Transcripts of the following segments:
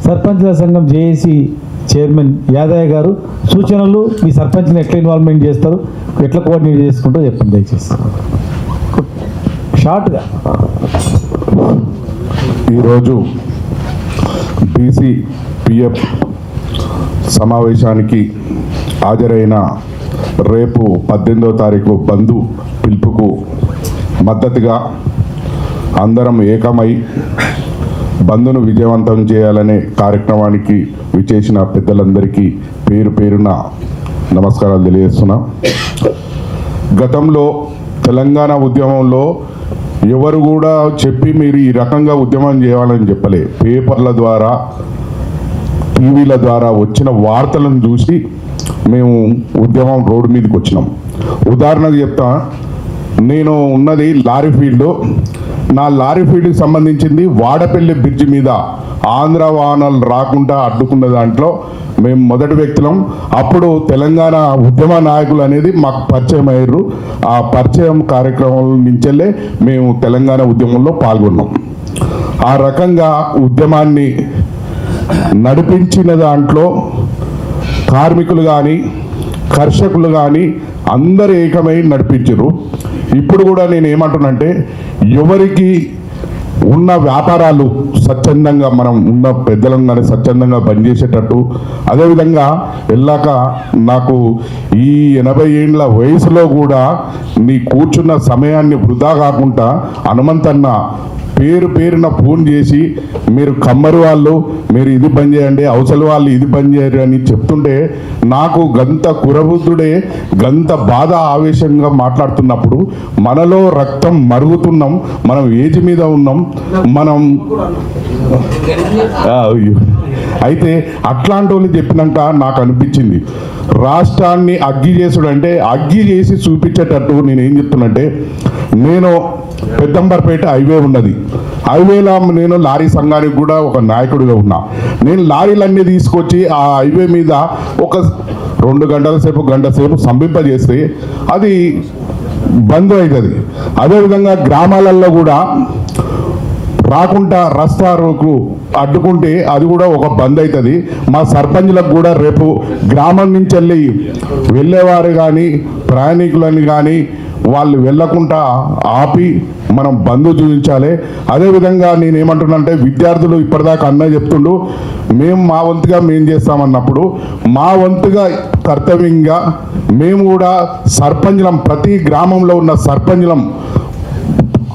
సర్పంచ్ల సంఘం JAC chairman Yadaiah గారు సూచనలు, మీ సర్పంచ్ని ఎట్లా ఇన్వాల్వ్మెంట్ చేస్తారు, ఎట్లా కోఆర్డినేట్ చేసుకుంటూ చెప్పండి దయచేసి షార్ట్గా. ఈరోజు బీసీపీఎఫ్ సమావేశానికి హాజరైన రేపు 18వ తారీఖు బంధు పిలుపుకు మద్దతుగా అందరం ఏకమై బంధును విజయవంతం చేయాలనే కార్యక్రమానికి విచేసిన పెద్దలందరికీ పేరు పేరున నమస్కారాలు తెలియజేస్తున్నా. గతంలో తెలంగాణ ఉద్యమంలో ఎవరు కూడా చెప్పి మీరు ఈ రకంగా ఉద్యమం చేయాలని చెప్పలే. పేపర్ల ద్వారా, టీవీల ద్వారా వచ్చిన వార్తలను చూసి మేము ఉద్యమం రోడ్డు మీదకి వచ్చినాం. ఉదాహరణకు చెప్తా, నేను ఉన్నది లారీ ఫీల్డ్. నా లారీ ఫీల్డ్కి సంబంధించింది వాడపల్లి బ్రిడ్జి మీద ఆంధ్ర వాహనాలు రాకుండా అడ్డుకున్న దాంట్లో మేము మొదటి వ్యక్తులం. అప్పుడు తెలంగాణ ఉద్యమ నాయకులు అనేది మాకు పరిచయం అయ్యారు. ఆ పరిచయం కార్యక్రమం నుంచెల్లే మేము తెలంగాణ ఉద్యమంలో పాల్గొన్నాం. ఆ రకంగా ఉద్యమాన్ని నడిపించిన దాంట్లో కార్మికులు కానీ, కర్షకులు కానీ అందరు ఏకమై నడిపించారు. ఇప్పుడు కూడా నేను ఏమంటున్నంటే, ఎవరికి ఉన్న వ్యాపారాలు స్వచ్ఛందంగా, మనం ఉన్న పెద్దలం కానీ స్వచ్ఛందంగా పనిచేసేటట్టు, అదేవిధంగా వెళ్ళాక నాకు ఈ 80 ఏళ్ళ వయసులో కూడా నీ కూర్చున్న సమయాన్ని వృధా కాకుండా హనుమంతన్న పేరు పేరున ఫోన్ చేసి, మీరు కమ్మరి వాళ్ళు మీరు ఇది పని చేయండి, అవసల వాళ్ళు ఇది పని చేయరు అని చెప్తుంటే నాకు గంత కురబుద్ధుడే, గంత బాధ ఆవేశంగా మాట్లాడుతున్నప్పుడు మనలో రక్తం మరుగుతున్నాం, మనం ఏజ్ మీద ఉన్నాం, మనం అయితే అట్లాంటి వాళ్ళు చెప్పినాక నాకు అనిపించింది, రాష్ట్రాన్ని అగ్గి చేసుడు అంటే అగ్గి చేసి చూపించేటట్టు నేను ఏం చెప్తున్నంటే, నేను పెద్దంబర్పేట హైవే ఉన్నది. హైవేలో నేను లారీ సంఘానికి కూడా ఒక నాయకుడిగా ఉన్నా. నేను లారీలన్నీ తీసుకొచ్చి ఆ హైవే మీద ఒక 2 గంటల సేపు, గంట సేపు సంభింపజేస్తే అది బంద్ అవుతుంది. అదేవిధంగా గ్రామాలలో కూడా రాకుండా రస్తారోకు అడ్డుకుంటే అది కూడా ఒక బంద్ అవుతుంది. మా సర్పంచ్లకు కూడా రేపు గ్రామం నుంచి వెళ్ళేవారు కానీ, ప్రయాణికులని కానీ వాళ్ళు వెళ్ళకుండా ఆపి మనం బంధు చూపించాలి. అదేవిధంగా నేను ఏమంటున్నానంటే, విద్యార్థులు ఇప్పటిదాకా అన్నయ్య చెప్తుండు, మేము మా వంతుగా మేము చేస్తామన్నప్పుడు మా వంతుగా కర్తవ్యంగా మేము కూడా సర్పంచ్లం, ప్రతి గ్రామంలో ఉన్న సర్పంచ్లం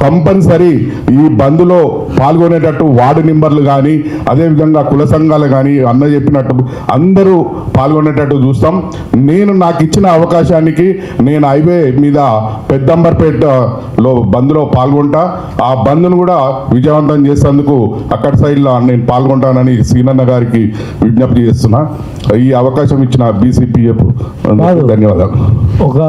కంపల్సరీ ఈ బంద్లో పాల్గొనేటట్టు వార్డు మెంబర్లు కానీ, అదేవిధంగా కుల సంఘాలు కానీ అన్న చెప్పినట్టు అందరూ పాల్గొనేటట్టు చూస్తాం. నేను నాకు ఇచ్చిన అవకాశానికి నేను హైవే మీద పెద్దంబర్పేటలో బంద్లో పాల్గొంటా. ఆ బంద్ను కూడా విజయవంతం చేసేందుకు అక్కడి సైడ్లో నేను పాల్గొంటానని సీనన్న గారికి విజ్ఞప్తి చేస్తున్నా. ఈ అవకాశం ఇచ్చిన బీసీపీఎఫ్ ధన్యవాదాలు. ఒక